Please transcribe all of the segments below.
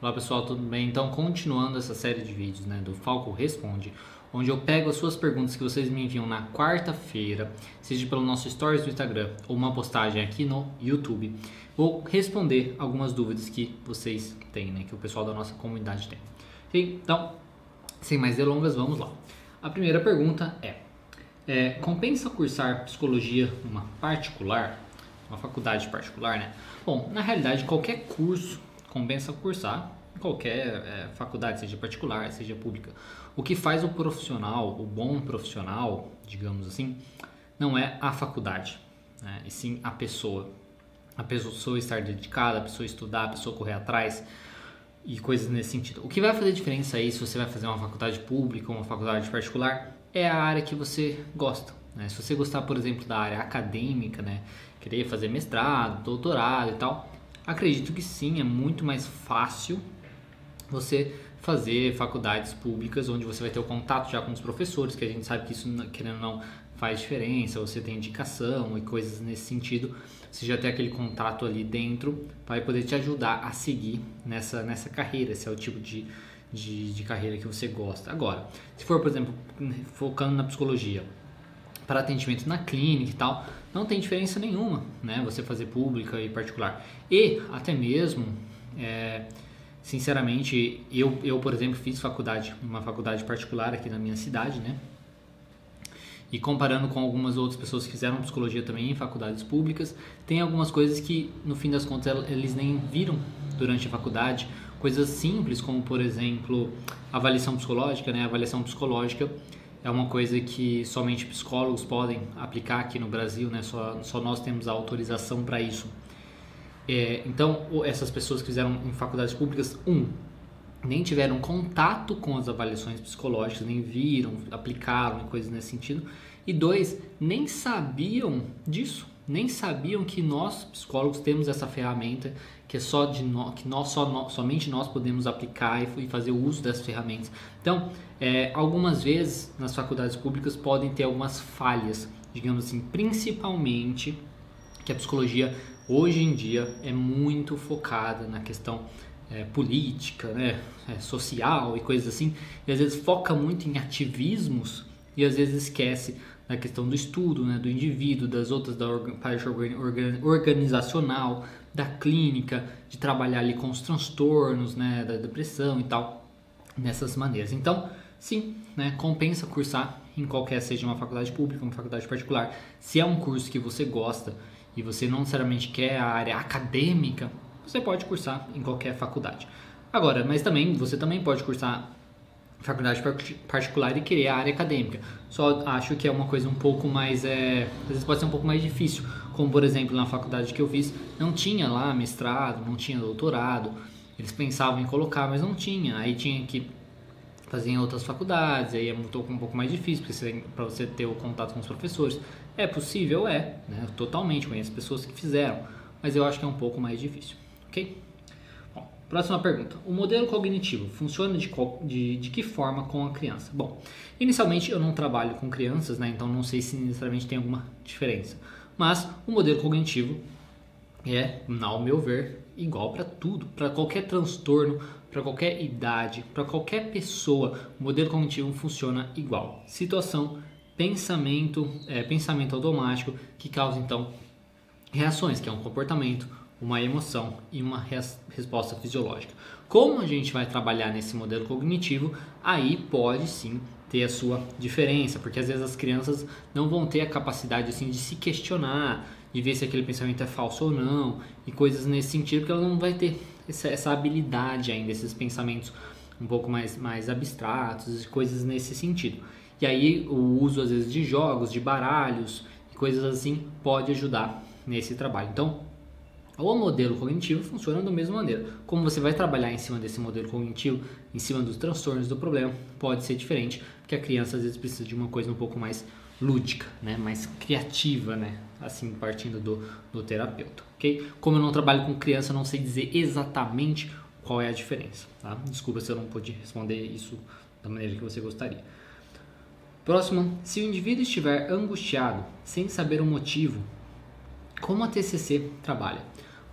Olá pessoal, tudo bem? Então, continuando essa série de vídeos, né, do Falco Responde, onde eu pego as suas perguntas que vocês me enviam na quarta-feira, seja pelo nosso Stories do Instagram ou uma postagem aqui no YouTube, vou responder algumas dúvidas que vocês têm, né, que o pessoal da nossa comunidade tem. Ok? Então, sem mais delongas, vamos lá. A primeira pergunta compensa cursar psicologia numa particular, uma faculdade particular, né? Bom, na realidade, qualquer curso compensa cursar em qualquer faculdade, seja particular, seja pública. O que faz o profissional, o bom profissional, digamos assim, não é a faculdade, né? E sim a pessoa. A pessoa estar dedicada, a pessoa estudar, a pessoa correr atrás e coisas nesse sentido. O que vai fazer diferença aí se você vai fazer uma faculdade pública ou uma faculdade particular é a área que você gosta, né? Se você gostar, por exemplo, da área acadêmica, né, querer fazer mestrado, doutorado e tal, acredito que sim, é muito mais fácil você fazer faculdades públicas onde você vai ter o contato já com os professores, que a gente sabe que isso, querendo ou não, faz diferença, você tem indicação e coisas nesse sentido, você já tem aquele contato ali dentro, vai poder te ajudar a seguir nessa carreira, esse é o tipo de carreira que você gosta. Agora, se for, por exemplo, focando na psicologia, para atendimento na clínica e tal, não tem diferença nenhuma, né? Você fazer pública e particular. E até mesmo, sinceramente, eu, por exemplo, fiz uma faculdade particular aqui na minha cidade, né? E comparando com algumas outras pessoas que fizeram psicologia também em faculdades públicas, tem algumas coisas que, no fim das contas, eles nem viram durante a faculdade. Coisas simples, como, por exemplo, avaliação psicológica, né? A avaliação psicológica é uma coisa que somente psicólogos podem aplicar aqui no Brasil, né? Só nós temos a autorização para isso. Então, essas pessoas que fizeram em faculdades públicas, nem tiveram contato com as avaliações psicológicas, nem viram, aplicaram e coisas nesse sentido. E 2, nem sabiam disso, nem sabiam que nós, psicólogos, temos essa ferramenta que é somente nós podemos aplicar e fazer o uso dessas ferramentas. Então, algumas vezes nas faculdades públicas podem ter algumas falhas, digamos assim, principalmente que a psicologia hoje em dia é muito focada na questão política, né, social e coisas assim, e às vezes foca muito em ativismos e às vezes esquece da questão do estudo, né, do indivíduo, das outras, da parte organizacional, da clínica, de trabalhar ali com os transtornos, né, da depressão e tal, nessas maneiras. Então, sim, né, compensa cursar em qualquer, seja uma faculdade pública, uma faculdade particular. Se é um curso que você gosta e você não necessariamente quer a área acadêmica, você pode cursar em qualquer faculdade. Agora, mas também, você também pode cursar faculdade particular e querer a área acadêmica. Só acho que é uma coisa um pouco mais, às vezes pode ser um pouco mais difícil. Como, por exemplo, na faculdade que eu fiz, não tinha lá mestrado, não tinha doutorado. Eles pensavam em colocar, mas não tinha. Aí tinha que fazer em outras faculdades, aí é um pouco mais difícil para você ter o contato com os professores. É possível? Né? Totalmente, conheço pessoas que fizeram, mas eu acho que é um pouco mais difícil. Ok? Bom, próxima pergunta. O modelo cognitivo funciona de que forma com a criança? Bom, inicialmente eu não trabalho com crianças, né? Então não sei se necessariamente tem alguma diferença. Mas o modelo cognitivo ao meu ver, igual para tudo, para qualquer transtorno, para qualquer idade, para qualquer pessoa, o modelo cognitivo funciona igual. Situação, pensamento automático que causa então reações, que é um comportamento, uma emoção e uma resposta fisiológica. Como a gente vai trabalhar nesse modelo cognitivo, aí pode sim ter a sua diferença, porque às vezes as crianças não vão ter a capacidade assim de se questionar, de ver se aquele pensamento é falso ou não, e coisas nesse sentido, porque ela não vai ter essa habilidade ainda, esses pensamentos um pouco mais abstratos, coisas nesse sentido. E aí o uso às vezes de jogos, de baralhos, coisas assim, pode ajudar nesse trabalho. Então, o modelo cognitivo funciona da mesma maneira. Como você vai trabalhar em cima desse modelo cognitivo, em cima dos transtornos do problema, pode ser diferente, porque a criança às vezes precisa de uma coisa um pouco mais lúdica, né? Mais criativa, né? Assim, partindo do terapeuta, ok? Como eu não trabalho com criança, eu não sei dizer exatamente qual é a diferença, tá? Desculpa se eu não pude responder isso da maneira que você gostaria. Próximo, se o indivíduo estiver angustiado, sem saber o motivo, como a TCC trabalha?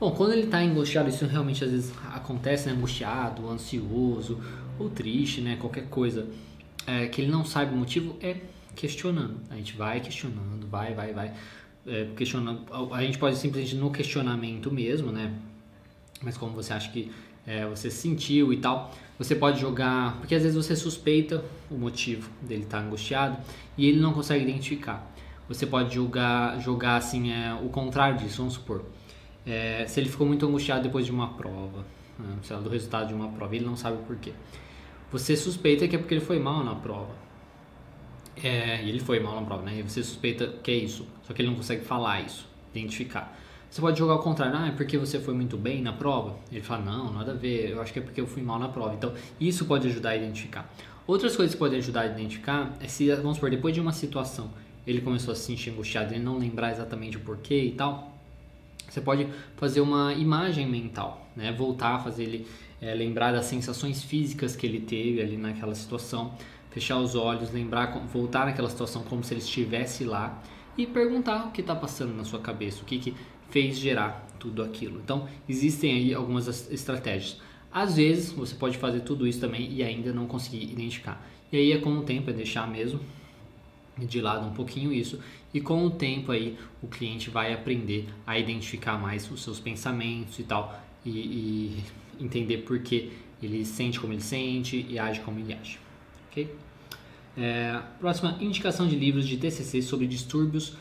Bom, quando ele está angustiado, isso realmente às vezes acontece, né? Angustiado, ansioso ou triste, né? Qualquer coisa que ele não sabe o motivo, é questionando. A gente vai questionando, vai, questionando. A gente pode simplesmente no questionamento mesmo, né? Mas como você acha que você sentiu e tal, você pode jogar, porque às vezes você suspeita o motivo dele estar angustiado e ele não consegue identificar. Você pode jogar assim, o contrário disso, vamos supor. Se ele ficou muito angustiado depois de uma prova, sei lá, do resultado de uma prova, e ele não sabe o porquê. Você suspeita que é porque ele foi mal na prova. E ele foi mal na prova, né? E você suspeita que é isso, só que ele não consegue falar isso, identificar. Você pode jogar ao contrário, é porque você foi muito bem na prova? Ele fala, não, nada a ver, eu acho que é porque eu fui mal na prova. Então, isso pode ajudar a identificar. Outras coisas que podem ajudar a identificar é se, vamos supor, depois de uma situação, ele começou a se sentir angustiado, ele não lembrar exatamente o porquê e tal, você pode fazer uma imagem mental, né? Voltar a fazer ele lembrar das sensações físicas que ele teve ali naquela situação, fechar os olhos, voltar naquela situação como se ele estivesse lá e perguntar o que está passando na sua cabeça, o que fez gerar tudo aquilo. Então, existem aí algumas estratégias. Às vezes, você pode fazer tudo isso também e ainda não conseguir identificar. E aí, com o tempo, é deixar mesmo de lado um pouquinho isso, e com o tempo aí o cliente vai aprender a identificar mais os seus pensamentos e tal, e entender por que ele sente como ele sente e age como ele age. Ok? Próxima, indicação de livros de TCC sobre distúrbios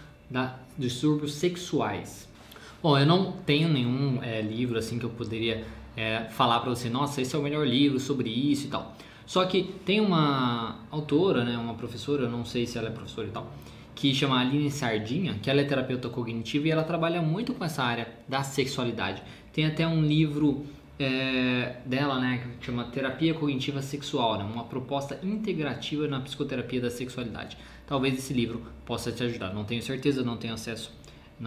sexuais. Bom, eu não tenho nenhum livro assim que eu poderia falar para você, nossa, esse é o melhor livro sobre isso e tal. Só que tem uma autora, né, uma professora, eu não sei se ela é professora e tal, que chama Aline Sardinha, que ela é terapeuta cognitiva e ela trabalha muito com essa área da sexualidade. Tem até um livro dela, né, que chama Terapia Cognitiva Sexual, né, uma proposta integrativa na psicoterapia da sexualidade. Talvez esse livro possa te ajudar. Não tenho certeza, não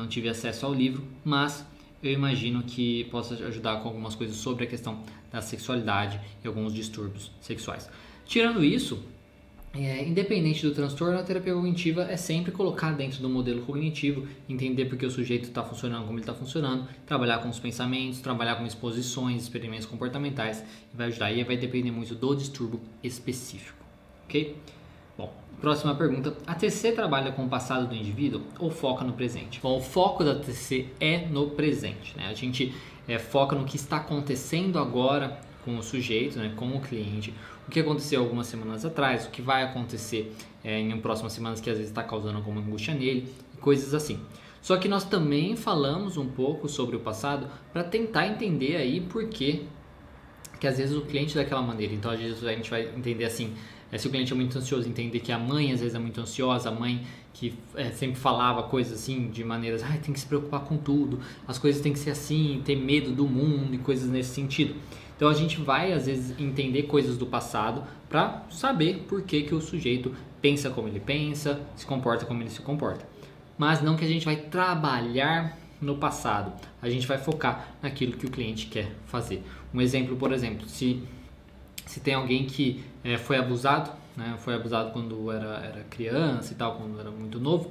tive acesso ao livro, mas eu imagino que possa ajudar com algumas coisas sobre a questão da sexualidade e alguns distúrbios sexuais. Tirando isso, independente do transtorno, a terapia cognitiva é sempre colocar dentro do modelo cognitivo, entender porque o sujeito está funcionando como ele está funcionando, trabalhar com os pensamentos, trabalhar com exposições, experimentos comportamentais, e vai ajudar. E vai depender muito do distúrbio específico, ok? Bom, próxima pergunta. A TCC trabalha com o passado do indivíduo ou foca no presente? Bom, o foco da TCC é no presente, né? A gente foca no que está acontecendo agora com o sujeito, né? Com o cliente, o que aconteceu algumas semanas atrás, o que vai acontecer em próximas semanas que às vezes está causando alguma angústia nele, coisas assim. Só que nós também falamos um pouco sobre o passado para tentar entender aí por que às vezes o cliente é daquela maneira. Então às vezes a gente vai entender assim, se o cliente é muito ansioso, entender que a mãe às vezes é muito ansiosa, a mãe que sempre falava coisas assim de maneiras, tem que se preocupar com tudo, as coisas têm que ser assim, ter medo do mundo e coisas nesse sentido. Então a gente vai às vezes entender coisas do passado para saber por que o sujeito pensa como ele pensa, se comporta como ele se comporta. Mas não que a gente vai trabalhar no passado, a gente vai focar naquilo que o cliente quer fazer. Um exemplo, por exemplo, se tem alguém que foi abusado, né, foi abusado quando era criança e tal, quando era muito novo,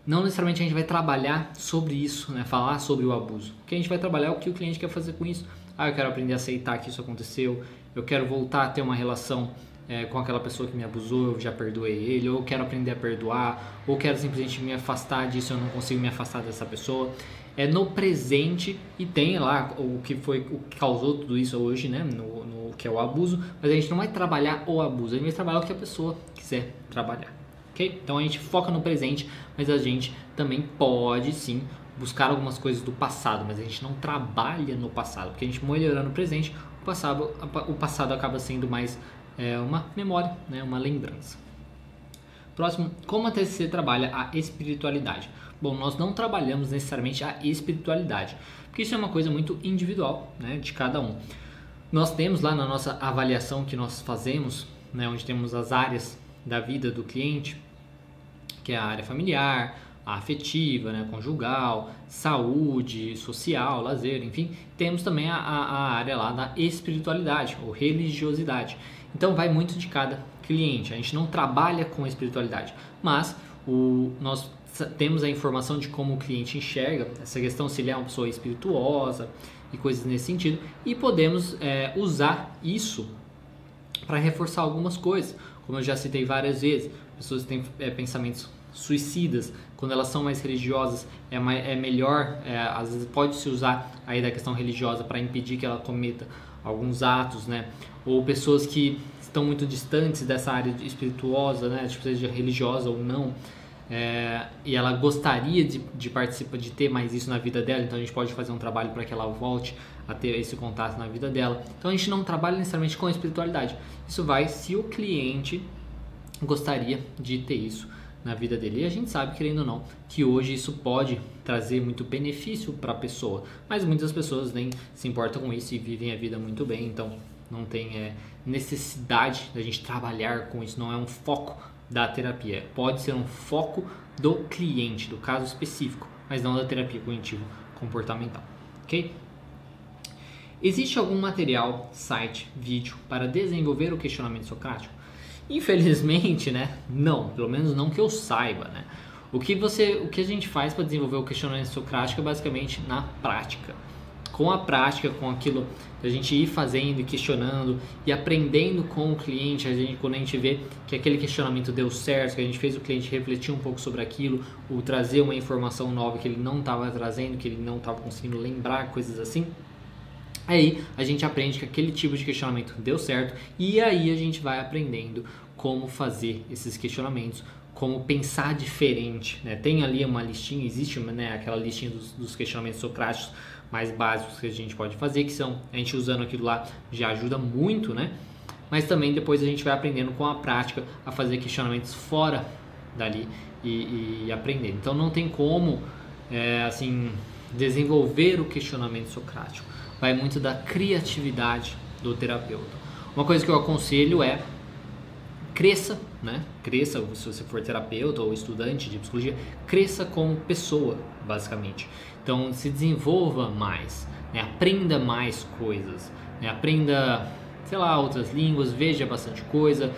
não necessariamente a gente vai trabalhar sobre isso, né, falar sobre o abuso. O que a gente vai trabalhar é o que o cliente quer fazer com isso. Eu quero aprender a aceitar que isso aconteceu, eu quero voltar a ter uma relação com aquela pessoa que me abusou, eu já perdoei ele, ou eu quero aprender a perdoar, ou quero simplesmente me afastar disso, eu não consigo me afastar dessa pessoa. É no presente, e tem lá o que causou tudo isso hoje, né, no que é o abuso, mas a gente não vai trabalhar o abuso, a gente vai trabalhar o que a pessoa quiser trabalhar, ok? Então a gente foca no presente, mas a gente também pode sim buscar algumas coisas do passado, mas a gente não trabalha no passado, porque a gente melhorando no presente, o passado acaba sendo mais uma memória, né, uma lembrança. Próximo, como a TCC trabalha a espiritualidade? Bom, nós não trabalhamos necessariamente a espiritualidade, porque isso é uma coisa muito individual, né, de cada um. Nós temos lá na nossa avaliação que nós fazemos, né, onde temos as áreas da vida do cliente, que é a área familiar, a afetiva, né, conjugal, saúde, social, lazer, enfim, temos também a área lá da espiritualidade ou religiosidade. Então vai muito de cada cliente, a gente não trabalha com espiritualidade, mas nós temos a informação de como o cliente enxerga essa questão, se ele é uma pessoa espirituosa e coisas nesse sentido, e podemos usar isso para reforçar algumas coisas, como eu já citei várias vezes. Pessoas que têm pensamentos suicidas, quando elas são mais religiosas, é melhor, às vezes pode-se usar aí da questão religiosa para impedir que ela cometa alguns atos, né? Ou pessoas que estão muito distantes dessa área espirituosa, né? Tipo, seja religiosa ou não, e ela gostaria de participar, de ter mais isso na vida dela, então a gente pode fazer um trabalho para que ela volte a ter esse contato na vida dela. Então a gente não trabalha necessariamente com a espiritualidade, isso vai se o cliente gostaria de ter isso na vida dele, e a gente sabe, querendo ou não, que hoje isso pode trazer muito benefício para a pessoa, mas muitas pessoas nem se importam com isso e vivem a vida muito bem, então não tem necessidade da gente trabalhar com isso, não é um foco da terapia, pode ser um foco do cliente, do caso específico, mas não da terapia cognitivo-comportamental, ok? Existe algum material, site, vídeo para desenvolver o questionamento socrático? Infelizmente, né? Não, pelo menos não que eu saiba, né? O que a gente faz para desenvolver o questionamento socrático é basicamente na prática. Com a prática, com aquilo que a gente ir fazendo e questionando e aprendendo com o cliente, quando a gente vê que aquele questionamento deu certo, que a gente fez o cliente refletir um pouco sobre aquilo, ou trazer uma informação nova que ele não estava trazendo, que ele não estava conseguindo lembrar, coisas assim. Aí a gente aprende que aquele tipo de questionamento deu certo e aí a gente vai aprendendo como fazer esses questionamentos, como pensar diferente, né? Tem ali uma listinha, existe aquela listinha dos questionamentos socráticos mais básicos que a gente pode fazer, que são, a gente usando aquilo lá já ajuda muito, né? Mas também depois a gente vai aprendendo com a prática a fazer questionamentos fora dali e aprender. Então não tem como desenvolver o questionamento socrático. Vai muito da criatividade do terapeuta. Uma coisa que eu aconselho é cresça, né? Cresça, se você for terapeuta ou estudante de psicologia, cresça como pessoa, basicamente. Então, se desenvolva mais, né? Aprenda mais coisas, né? Aprenda, sei lá, outras línguas, veja bastante coisa,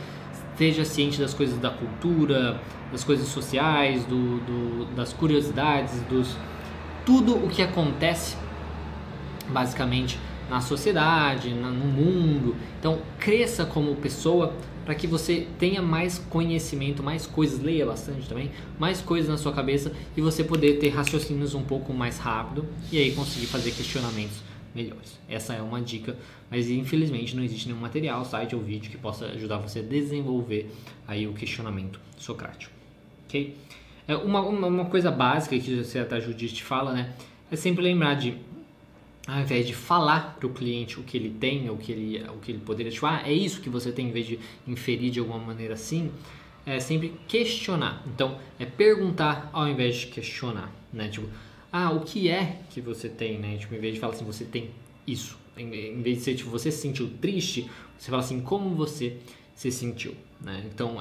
esteja ciente das coisas da cultura, das coisas sociais, das curiosidades, tudo o que acontece basicamente na sociedade, no mundo. Então cresça como pessoa para que você tenha mais conhecimento, mais coisas, leia bastante também, mais coisas na sua cabeça e você poder ter raciocínios um pouco mais rápido e aí conseguir fazer questionamentos melhores. Essa é uma dica, mas infelizmente não existe nenhum material, site ou vídeo que possa ajudar você a desenvolver aí o questionamento socrático, ok? Uma coisa básica que a Judith fala, né, é sempre lembrar de, ao invés de falar para o cliente o que ele tem, o que ele poderia, tipo, é isso que você tem, em vez de inferir de alguma maneira assim, é sempre questionar. Então, é perguntar ao invés de questionar, né? Tipo, o que é que você tem, né? Tipo, em vez de falar assim, você tem isso. Em vez de ser, tipo, você se sentiu triste, você fala assim, como você se sentiu, né? Então,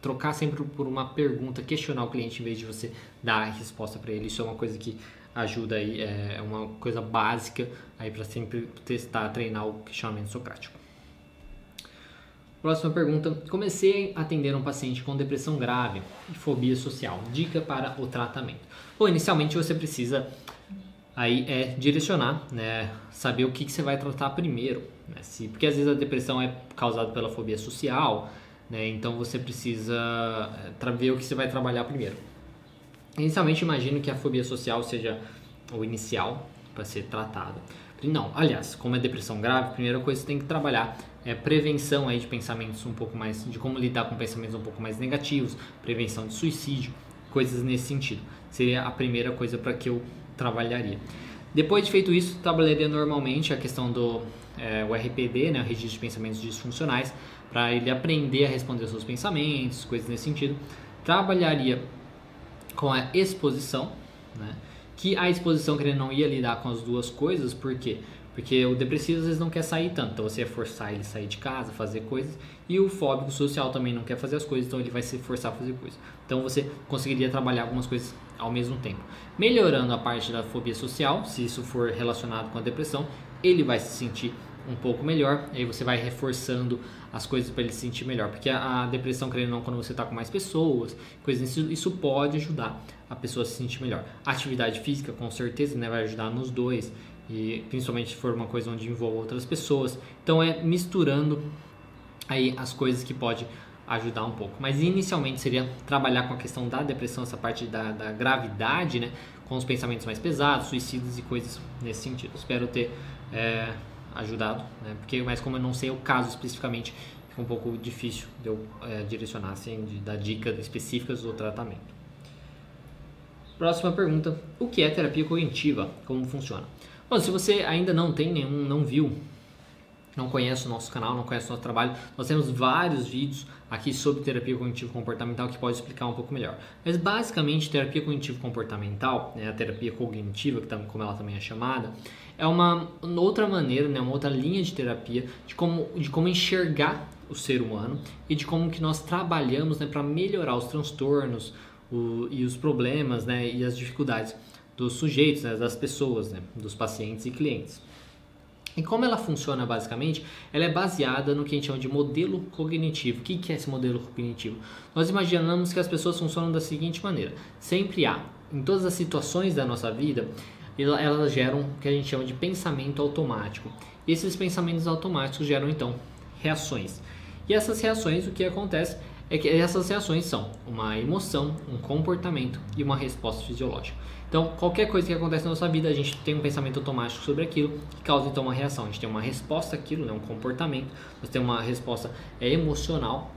trocar sempre por uma pergunta, questionar o cliente em vez de você dar a resposta para ele. Isso é uma coisa que ajuda aí, é uma coisa básica aí para sempre testar, treinar o questionamento socrático. Próxima pergunta. Comecei a atender um paciente com depressão grave e fobia social. Dica para o tratamento. Bom, inicialmente você precisa aí direcionar, né, saber o que você vai tratar primeiro, né? Porque às vezes a depressão é causada pela fobia social, né? Então você precisa ver o que você vai trabalhar primeiro. Inicialmente, imagino que a fobia social seja o inicial para ser tratado. Não, aliás, como é depressão grave, a primeira coisa que você tem que trabalhar é prevenção aí de pensamentos um pouco mais, de como lidar com pensamentos um pouco mais negativos, prevenção de suicídio, coisas nesse sentido. Seria a primeira coisa para que eu trabalharia. Depois de feito isso, trabalharia normalmente a questão do o RPD, né, o Registro de Pensamentos Disfuncionais, para ele aprender a responder aos seus pensamentos, coisas nesse sentido. Trabalharia com a exposição, né? Que a exposição, querendo não, ia lidar com as duas coisas, por quê? Porque o depressivo às vezes não quer sair tanto, então você ia forçar ele a sair de casa, fazer coisas, e o fóbico social também não quer fazer as coisas, então ele vai se forçar a fazer coisas. Então você conseguiria trabalhar algumas coisas ao mesmo tempo. Melhorando a parte da fobia social, se isso for relacionado com a depressão, ele vai se sentir um pouco melhor, aí você vai reforçando as coisas para ele se sentir melhor, porque a depressão, querendo ou não, quando você está com mais pessoas, coisas assim, isso pode ajudar a pessoa a se sentir melhor. A atividade física, com certeza, né, vai ajudar nos dois, e principalmente se for uma coisa onde envolve outras pessoas. Então é misturando aí as coisas que pode ajudar um pouco. Mas inicialmente seria trabalhar com a questão da depressão, essa parte da gravidade, né, com os pensamentos mais pesados, suicidas e coisas nesse sentido. Espero ter ajudado, né, mas como eu não sei o caso especificamente, fica um pouco difícil de eu direcionar, assim, de dar dicas específicas do tratamento. Próxima pergunta: o que é terapia cognitiva? Como funciona? Bom, se você ainda não tem nenhum, não viu, não conhece o nosso canal, não conhece o nosso trabalho, nós temos vários vídeos aqui sobre terapia cognitivo-comportamental que pode explicar um pouco melhor. Mas basicamente, terapia cognitivo-comportamental, né, a terapia cognitiva, como ela também é chamada, é uma outra maneira, né, uma outra linha de terapia de como enxergar o ser humano e de como que nós trabalhamos, né, para melhorar os transtornos e os problemas, né, e as dificuldades dos sujeitos, né, das pessoas, né, dos pacientes e clientes. E como ela funciona basicamente, ela é baseada no que a gente chama de modelo cognitivo. O que é esse modelo cognitivo? Nós imaginamos que as pessoas funcionam da seguinte maneira: sempre há, em todas as situações da nossa vida, elas geram o que a gente chama de pensamento automático. E esses pensamentos automáticos geram então reações. E essas reações, o que acontece é que essas reações são uma emoção, um comportamento e uma resposta fisiológica. Então, qualquer coisa que acontece na nossa vida, a gente tem um pensamento automático sobre aquilo, que causa então uma reação. A gente tem uma resposta àquilo, né, um comportamento, nós temos uma resposta emocional,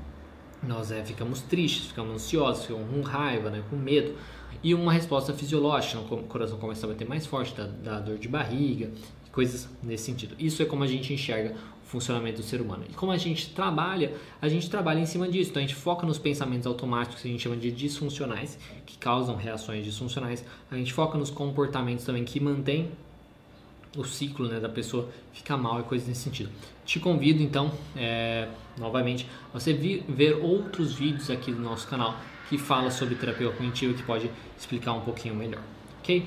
nós ficamos tristes, ficamos ansiosos, ficamos com raiva, né, com medo, e uma resposta fisiológica, o coração começa a bater mais forte, da dor de barriga, coisas nesse sentido. Isso é como a gente enxerga o funcionamento do ser humano. E como a gente trabalha em cima disso. Então a gente foca nos pensamentos automáticos que a gente chama de disfuncionais, que causam reações disfuncionais. A gente foca nos comportamentos também que mantêm o ciclo, né, da pessoa ficar mal e coisas nesse sentido. Te convido então, novamente, a você ver outros vídeos aqui do nosso canal que fala sobre terapia cognitiva, que pode explicar um pouquinho melhor, ok?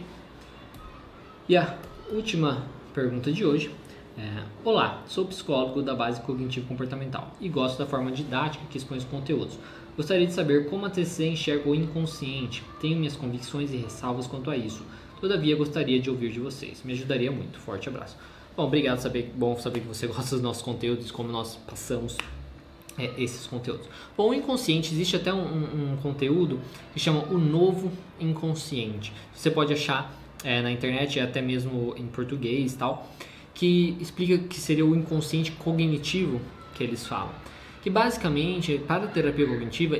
E a última pergunta de hoje é: olá, sou psicólogo da base cognitivo-comportamental e gosto da forma didática que expõe os conteúdos. Gostaria de saber como a TCC enxerga o inconsciente. Tenho minhas convicções e ressalvas quanto a isso. Todavia, gostaria de ouvir de vocês. Me ajudaria muito. Forte abraço. Bom, obrigado. Bom saber que você gosta dos nossos conteúdos, como nós passamos esses conteúdos. Bom, o inconsciente, existe até um conteúdo que chama o novo inconsciente. Você pode achar na internet, até mesmo em português e tal, que explica que seria o inconsciente cognitivo que eles falam. Que basicamente, para a terapia cognitiva,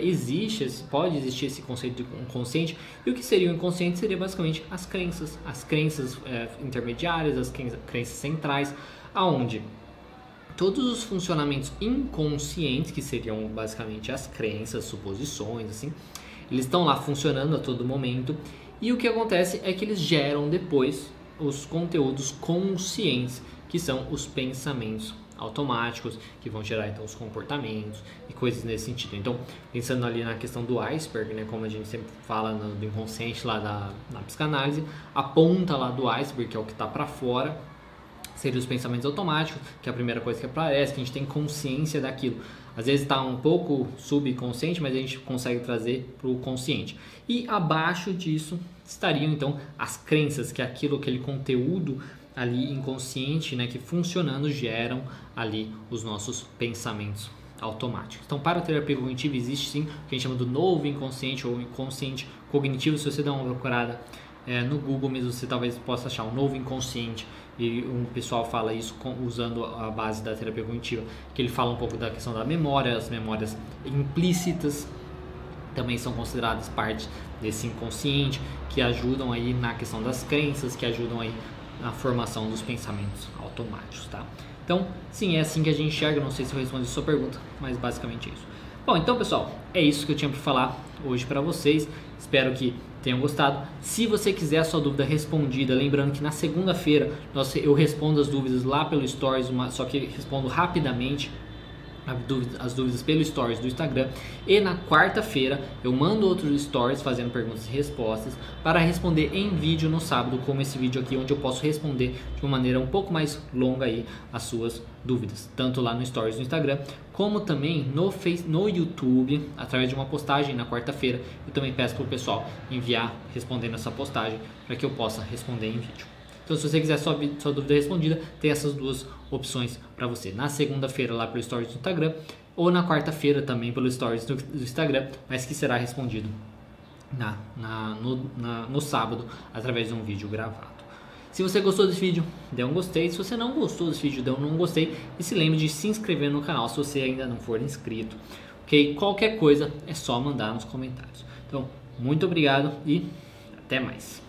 pode existir esse conceito de inconsciente, e o que seria o inconsciente seria basicamente as crenças intermediárias, as crenças centrais, aonde todos os funcionamentos inconscientes, que seriam basicamente as crenças, suposições, assim, eles estão lá funcionando a todo momento, e o que acontece é que eles geram depois os conteúdos conscientes, que são os pensamentos automáticos, que vão gerar então os comportamentos e coisas nesse sentido. Então, pensando ali na questão do iceberg, né, como a gente sempre fala do inconsciente lá na psicanálise, a ponta lá do iceberg, que é o que está para fora, seriam os pensamentos automáticos, que é a primeira coisa que aparece, que a gente tem consciência daquilo. Às vezes está um pouco subconsciente, mas a gente consegue trazer para o consciente. E abaixo disso estariam então as crenças, que é aquele conteúdo ali inconsciente, né, que funcionando geram ali os nossos pensamentos automáticos. Então, para a terapia cognitiva existe sim o que a gente chama do novo inconsciente ou inconsciente cognitivo. Se você der uma procurada no Google mesmo, você talvez possa achar um novo inconsciente, e um pessoal fala isso usando a base da terapia cognitiva, que ele fala um pouco da questão da memória. As memórias implícitas também são consideradas parte desse inconsciente, que ajudam aí na questão das crenças, que ajudam aí na formação dos pensamentos automáticos, tá? Então, sim, é assim que a gente enxerga. Não sei se eu respondi a sua pergunta, mas basicamente é isso. Bom, então, pessoal, é isso que eu tinha para falar hoje para vocês. Espero que tenham gostado. Se você quiser a sua dúvida respondida, lembrando que na segunda-feira eu respondo as dúvidas lá pelo Stories, só que respondo rapidamente. as dúvidas pelo Stories do Instagram, e na quarta-feira eu mando outros Stories fazendo perguntas e respostas para responder em vídeo no sábado, como esse vídeo aqui, onde eu posso responder de uma maneira um pouco mais longa aí as suas dúvidas, tanto lá no Stories do Instagram, como também no YouTube, através de uma postagem na quarta-feira. Eu também peço para o pessoal enviar respondendo essa postagem para que eu possa responder em vídeo. Então, se você quiser sua dúvida respondida, tem essas duas opções para você. Na segunda-feira lá pelo Stories do Instagram, ou na quarta-feira também pelo Stories do Instagram, mas que será respondido no sábado através de um vídeo gravado. Se você gostou desse vídeo, dê um gostei. Se você não gostou desse vídeo, dê um não gostei. E se lembre de se inscrever no canal se você ainda não for inscrito. Ok? Qualquer coisa é só mandar nos comentários. Então, muito obrigado e até mais.